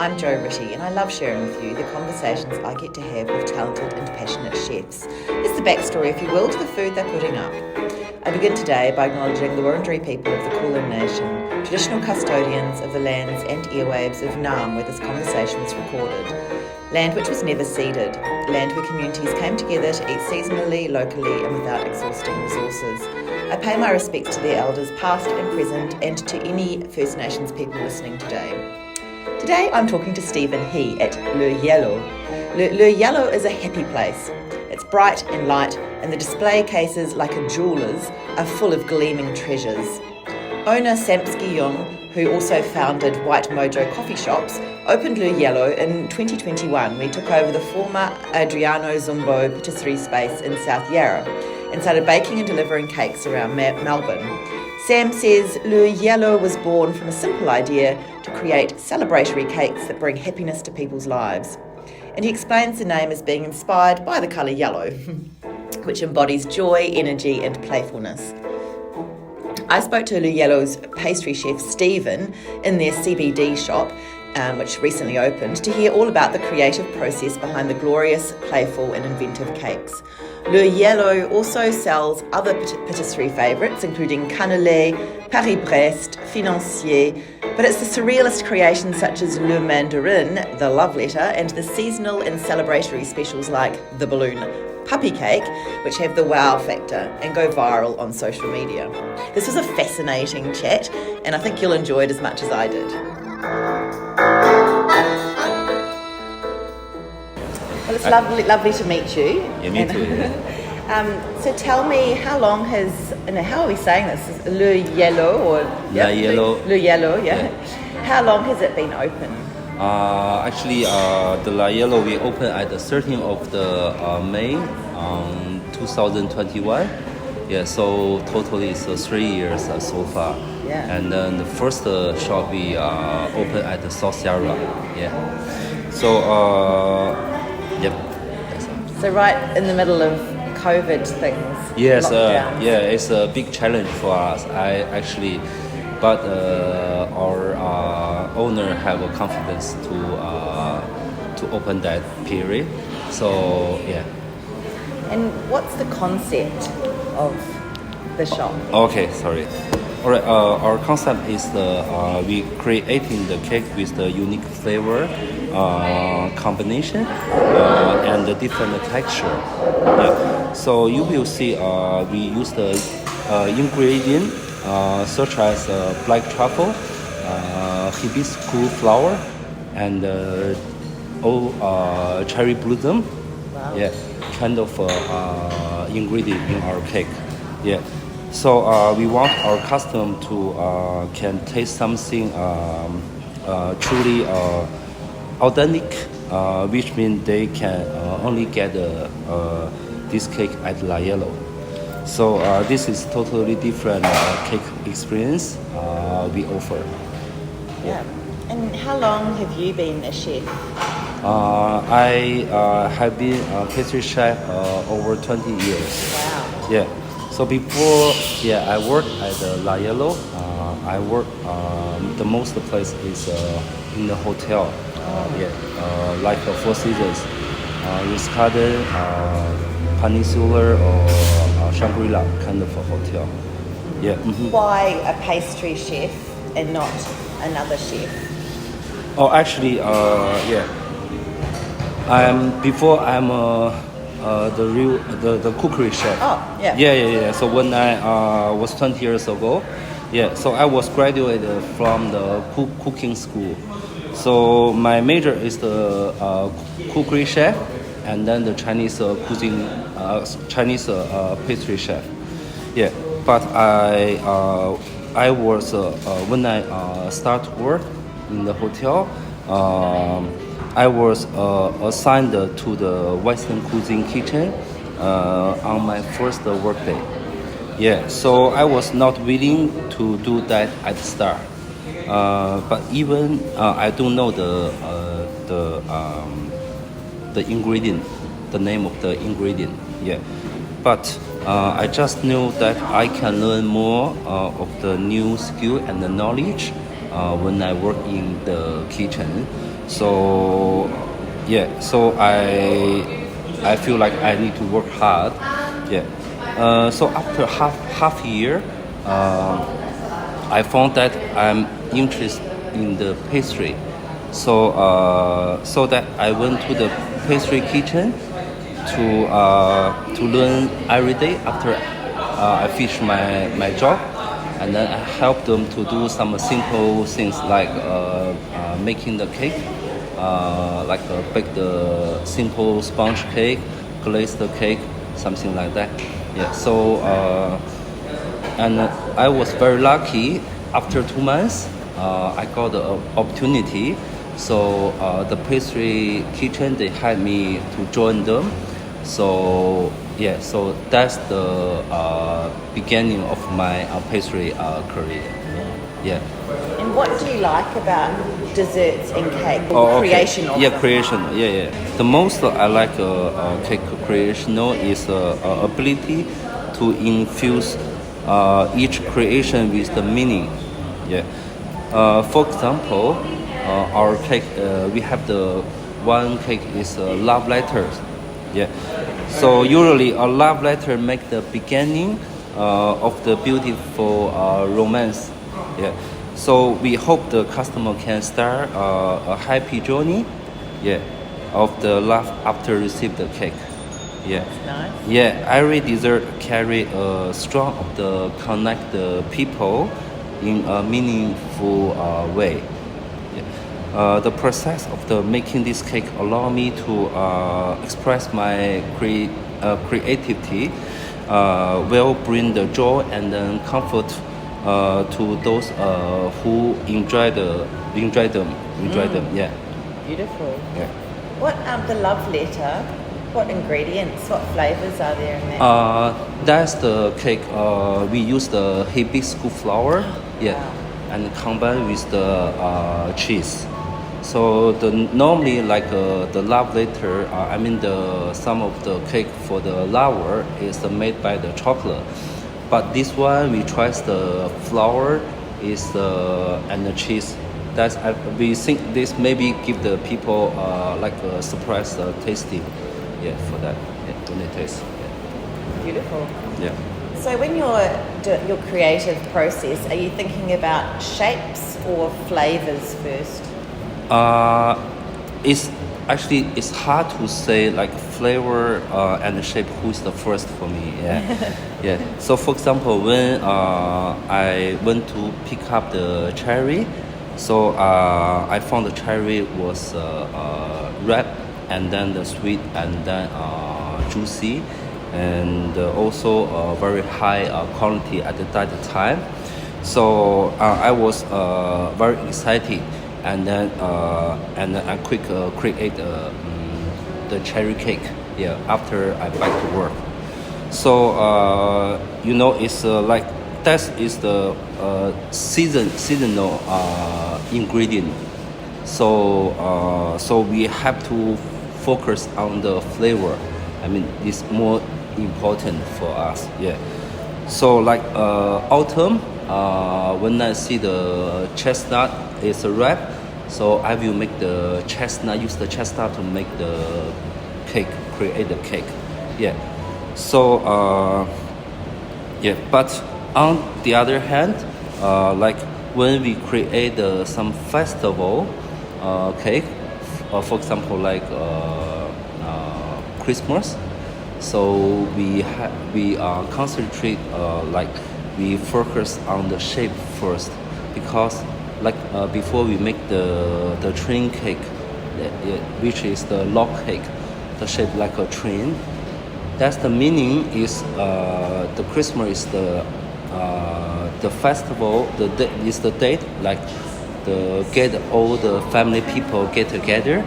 I'm Jo Ritty, and I love sharing with you the conversations I get to have with talented and passionate chefs. It's the backstory, if you will, to the food they're putting up. I begin today by acknowledging the Wurundjeri people of the Kulin Nation, traditional custodians of the lands and airwaves of Naarm where this conversation was recorded. Land which was never ceded, land where communities came together to eat seasonally, locally and without exhausting resources. I pay my respects to their elders past and present and to any First Nations people listening today. Today I'm talking to Stephen He at Yeahllow. Yeahllow is a happy place. It's bright and light and the display cases, like a jeweller's, are full of gleaming treasures. Owner Samsky Young, who also founded White Mojo coffee shops, opened Yeahllow in 2021 when he took over the former Adriano Zumbo patisserie space in South Yarra and started baking and delivering cakes around Melbourne. Sam says Yeahllow was born from a simple idea to create celebratory cakes that bring happiness to people's lives. And he explains the name as being inspired by the colour yellow, which embodies joy, energy and playfulness. I spoke to Yeahlow's pastry chef Stephen in their CBD shop, which recently opened, to hear all about the creative process behind the glorious, playful and inventive cakes. Yeahllow also sells other patisserie favourites, including cannelé, Paris-Brest, financier, but it's the surrealist creations such as Le Mandarin, the love letter, and the seasonal and celebratory specials like the balloon puppy cake, which have the wow factor and go viral on social media. This was a fascinating chat, and I think you'll enjoy it as much as I did. Well, it's lovely to meet you. Yeah, me too. So tell me, how are we saying this? Is Yeahllow or Yeahllow. Yeahllow, yeah. How long has it been open? Actually, the Yeahllow we opened at the 13th of the May 2021. Yeah, so totally it's 3 years so far. Yeah. And then the first shop we opened at the South Yarra. Yeah. So yep. That's So right in the middle of COVID things. Yes. Lockdowns. Yeah, it's a big challenge for us. But our owner have a confidence to open that period. So yeah. And what's the concept of the shop? Okay, sorry. All right. Our concept is we creating the cake with the unique flavor combination and the different texture. Yeah. So you will see we use the ingredient such as black truffle, hibiscus flower, and cherry blossom. Wow. Yeah, kind of ingredient in our cake. Yeah. So we want our customer to can taste something truly authentic, which means they can only get this cake at Yeahllow. So this is totally different cake experience we offer. Yeah. And how long have you been a chef? I have been a pastry chef over 20 years. Wow. Yeah. So before, I worked at Yeahllow. I work the most place is in the hotel. Like Four Seasons, Ritz-Carlton, Peninsula, or Shangri-La kind of a hotel. Yeah. Mm-hmm. Why a pastry chef and not another chef? Oh, actually, I'm the cookery chef. Oh, yeah. Yeah. So when I was 20 years ago, so I was graduated from the cooking school. So my major is the cookery chef, and then the Chinese cuisine, Chinese pastry chef. Yeah, but I was when I start work in the hotel. I was assigned to the Western cuisine kitchen on my first work day. Yeah, so I was not willing to do that at the start. But even I don't know the ingredient, the name of the ingredient. Yeah, but I just knew that I can learn more of the new skill and the knowledge when I work in the kitchen. So yeah, so I feel like I need to work hard. Yeah. So after half year, I found that I'm interested in the pastry. So that I went to the pastry kitchen to learn every day after I finish my job, and then I help them to do some simple things like making the cake, like bake the simple sponge cake, glaze the cake, something like that. Yeah. So and I was very lucky. After 2 months, I got the opportunity. So the pastry kitchen they hired me to join them. So yeah, so that's the beginning of my pastry career. Yeah. And what do you like about desserts and cake? Or Oh, okay. creation of Yeah, them? creation. Yeah. The most I like cake creational is ability to infuse each creation with the meaning. Yeah. For example, our cake we have the one cake is love letters. Yeah. So usually a love letter make the beginning of the beautiful romance. Yeah. So we hope the customer can start a happy journey. Yeah. Of the love after receive the cake. Yeah. Nice. Yeah. Every dessert carry a strong of the connect the people in a meaningful way. The process of the making this cake allow me to express my creativity, will bring the joy and then comfort to those who enjoy them. Yeah. Beautiful. Yeah. What the love letter? What ingredients? What flavors are there in that? That's the cake. We use the hibiscus flower. Yeah. Wow. And combined with the cheese. So normally like the love letter, I mean the some of the cake for the lover is made by the chocolate, but this one we try the flour is and the cheese. We think this maybe give the people like a surprise tasty, yeah, for that, yeah, when they taste. Beautiful. Yeah. So when you're doing your creative process, are you thinking about shapes or flavors first? It's hard to say like flavor and shape who's the first for me. Yeah, yeah. So for example, when I went to pick up the cherry, so I found the cherry was red, and then the sweet, and then juicy, and also very high quality at that time. So I was very excited, and then I quick create the cherry cake. Yeah, after I back to work. So it's like that is the seasonal ingredient. So we have to focus on the flavor. I mean, it's more important for us. Yeah. So like autumn, when I see the chestnut is red, so I will make the chestnut. Use the chestnut to make the cake, create the cake. Yeah. So yeah, but on the other hand, like when we create some festival cake, for example, like Christmas, so we concentrate like we focus on the shape first, because like before we make the train cake, which is the log cake, the shape like a train. That's the meaning is the Christmas is the festival. Is the date like get all the family people get together,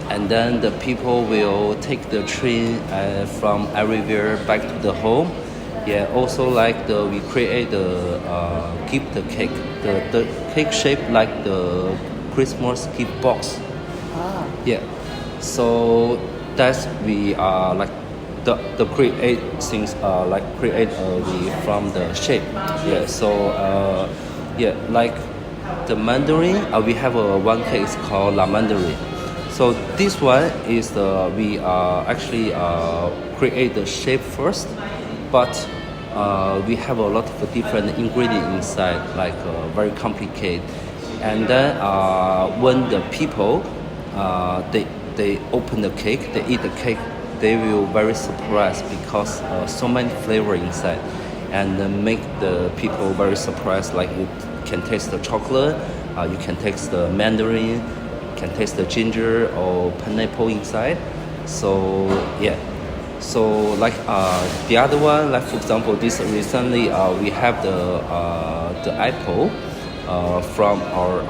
and then the people will take the train from everywhere back to the home. Yeah. Also like we create the gift the cake, the cake shape like the Christmas gift box. Ah. Yeah. So that's we are like the create things like create from the shape. Yeah. So yeah, like the mandarin, we have one cake is called la mandarin. So this one is we actually create the shape first, but we have a lot of different ingredients inside, like very complicated. And then when the people they open the cake, they eat the cake, they will very surprised because so many flavor inside, and make the people very surprised. Like you can taste the chocolate, you can taste the mandarin, can taste the ginger or pineapple inside. So yeah. So like the other one, like for example, this recently we have the apple from our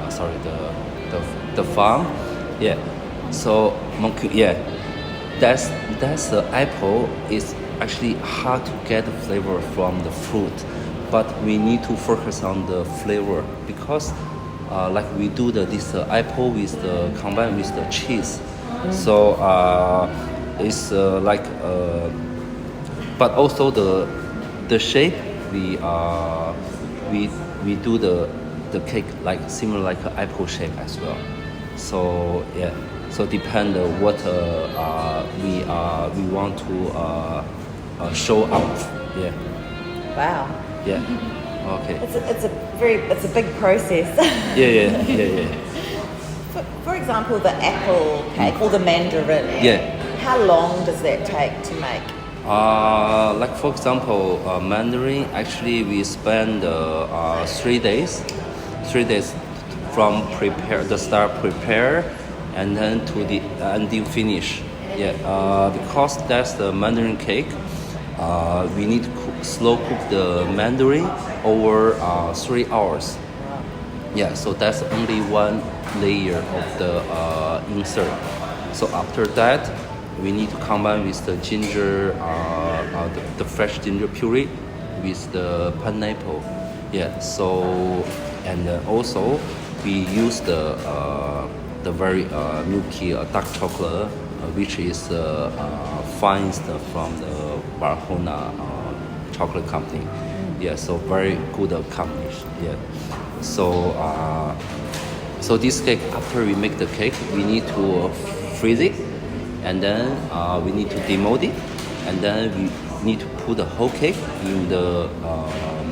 sorry the farm. Yeah. So yeah, that's the apple is actually hard to get the flavor from the fruit, but we need to focus on the flavor because like we do this apple with the combined with the cheese. So it's like but also the shape we do the cake like similar like an apple shape as well. So yeah, so depend what we want to show up. Yeah. Wow. Yeah. Okay. It's a big process. Yeah. For example, the apple cake or the mandarin. Yeah. How long does that take to make? Like for example, Mandarin. Actually, we spend 3 days. 3 days from prepare, and then to the until finish. Yeah. Because that's the Mandarin cake. We need to slow cook the Mandarin over 3 hours. Yeah. So that's only one layer of the insert. So after that, we need to combine with the ginger, the fresh ginger puree, with the pineapple. Yeah. So and also we use the very milky dark chocolate, which is finest from the Barcelona chocolate company. Yeah. So very good combination. Yeah. So. So this cake, after we make the cake, we need to freeze it, and then we need to demold it, and then we need to put the whole cake in the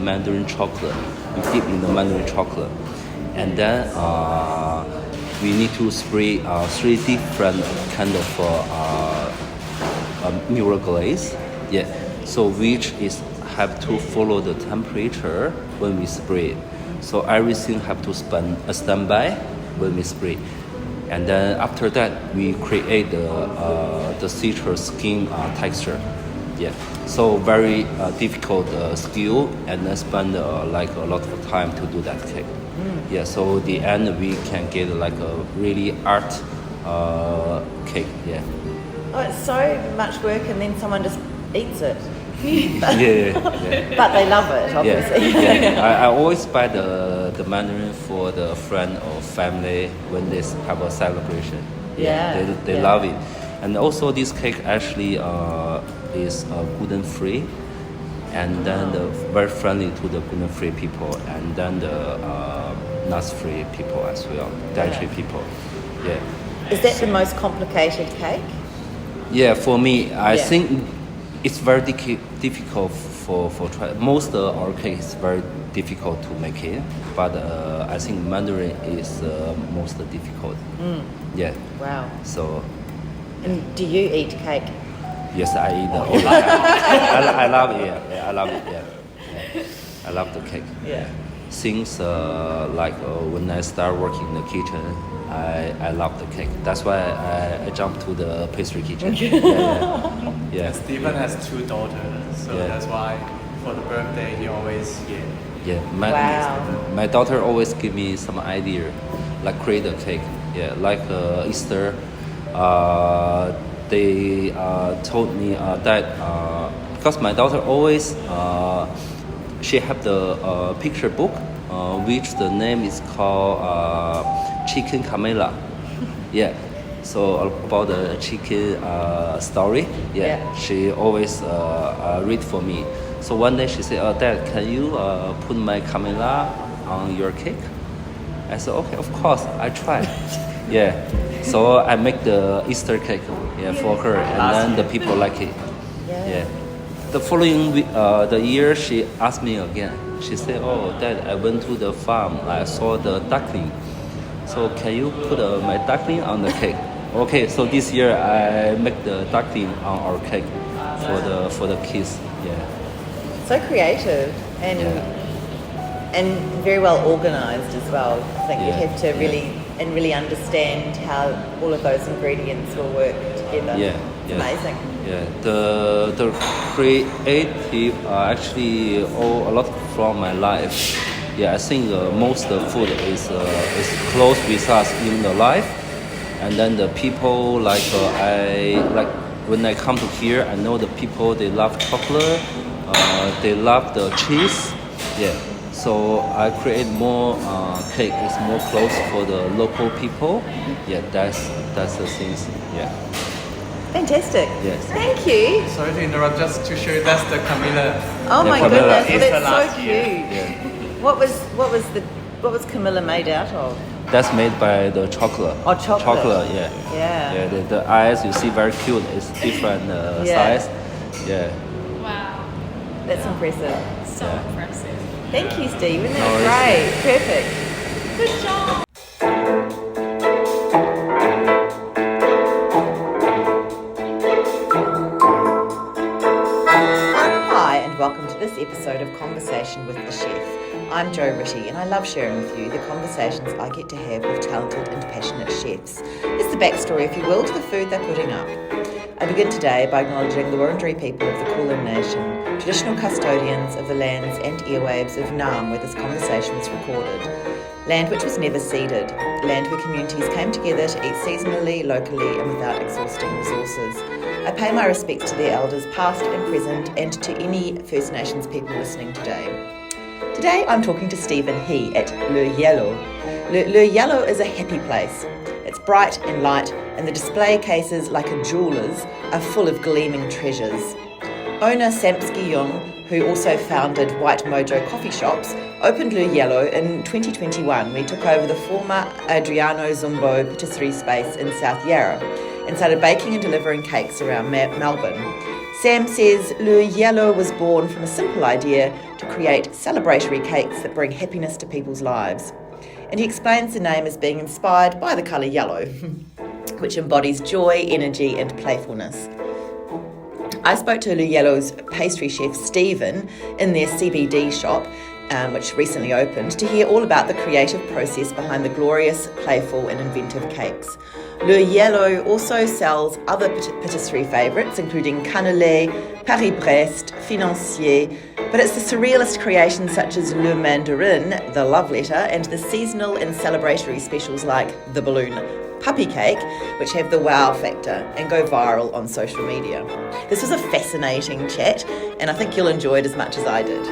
Mandarin chocolate. We dip in the Mandarin chocolate, and then we need to spray 3 different kind of mirror glaze. Yeah. So which is have to follow the temperature when we spray it. So everything have to stand by when we spray, and then after that we create the citrus skin texture. Yeah. So very difficult skill, and then spend like a lot of time to do that cake. Yeah. So the end we can get like a really art cake. Yeah. Oh, it's so much work, and then someone just eats it. Yeah. But they love it, obviously. Yeah. I always buy the mandarin for the friend or family when they have a celebration. Yeah. They love it, and also this cake actually is gluten free, and then very friendly to the gluten free people, and then the nuts free people as well, dietary people. Yeah. Is that the most complicated cake? Yeah, for me, I think it's very difficult for try. Most of our cake is very difficult to make it, but I think Mandarin is most difficult. Yeah. Wow. So. And do you eat cake? Yes, I eat all the time. I love it. Yeah, I love it. Yeah. I love the cake. Yeah. Since when I start working in the kitchen, I love the cake. That's why I jumped to the pastry kitchen. Yeah. Stephen has 2 daughters, so that's why for the birthday he always my daughter always give me some idea, like create a cake. Yeah, like Easter, they told me that because my daughter always she have the picture book, which the name is called Chicken Camela. Yeah. So about the chicken story, she always read for me. So one day she said, "Oh, Dad, can you put my Camilla on your cake?" I said, "Okay, of course, I try." Yeah. So I make the Easter cake, for her, and then the people like it. Yeah. The following week, the year, she asked me again. She said, "Oh, Dad, I went to the farm. I saw the duckling. So can you put my duckling on the cake?" Okay. So this year I make the duckling on our cake for the kids. Yeah. So creative and very well organised as well. I think you have to really understand how all of those ingredients will work together. It's amazing. Yeah, the creative actually a lot from my life. Yeah, I think most of the food is close with us in the life, and then the people I like when I come to here, I know the people they love chocolate, they love the cheese. Yeah, so I create more cake. It's more close for the local people. Yeah, that's the things. Yeah. Fantastic. Yes. Thank you. Sorry to interrupt, just to show you that's the Camilla. Oh my Camilla. goodness, well, Easter that's last so year. cute. Yeah. What was Camilla made out of? That's made by the chocolate. Oh, chocolate. Chocolate, yeah. Yeah. Yeah, the eyes you see very cute. It's different size. Yeah. Wow, That's impressive. so impressive. Thank you, Stephen. That No was worries. great. Perfect. Good job. Hi, and welcome to this episode of Conversation with the Chef. I'm Jo Ritty, and I love sharing with you the conversations I get to have with talented and passionate chefs. It's the backstory, if you will, to the food they're putting up. I begin today by acknowledging the Wurundjeri people of the Kulin Nation, traditional custodians of the lands and airwaves of Naarm, where this conversation was recorded. Land which was never ceded, land where communities came together to eat seasonally, locally, and without exhausting resources. I pay my respects to their elders, past and present, and to any First Nations people listening today. Today I'm talking to Stephen He at Yeahllow. Yeahllow is a happy place. It's bright and light, and the display cases, like a jeweller's, are full of gleaming treasures. Owner Samsky Young, who also founded White Mojo coffee shops, opened Yeahllow in 2021 when he took over the former Adriano Zumbo patisserie space in South Yarra and started baking and delivering cakes around Melbourne. Sam says Yeahllow was born from a simple idea to create celebratory cakes that bring happiness to people's lives. And he explains the name as being inspired by the colour yellow, which embodies joy, energy and playfulness. I spoke to Yeahlow's pastry chef Stephen in their CBD shop, which recently opened, to hear all about the creative process behind the glorious, playful and inventive cakes. Yeahllow also sells other patisserie favourites, including cannelé, Paris-Brest, financier, but it's the surrealist creations such as Le Mandarin, the love letter, and the seasonal and celebratory specials like the balloon puppy cake, which have the wow factor and go viral on social media. This was a fascinating chat, and I think you'll enjoy it as much as I did.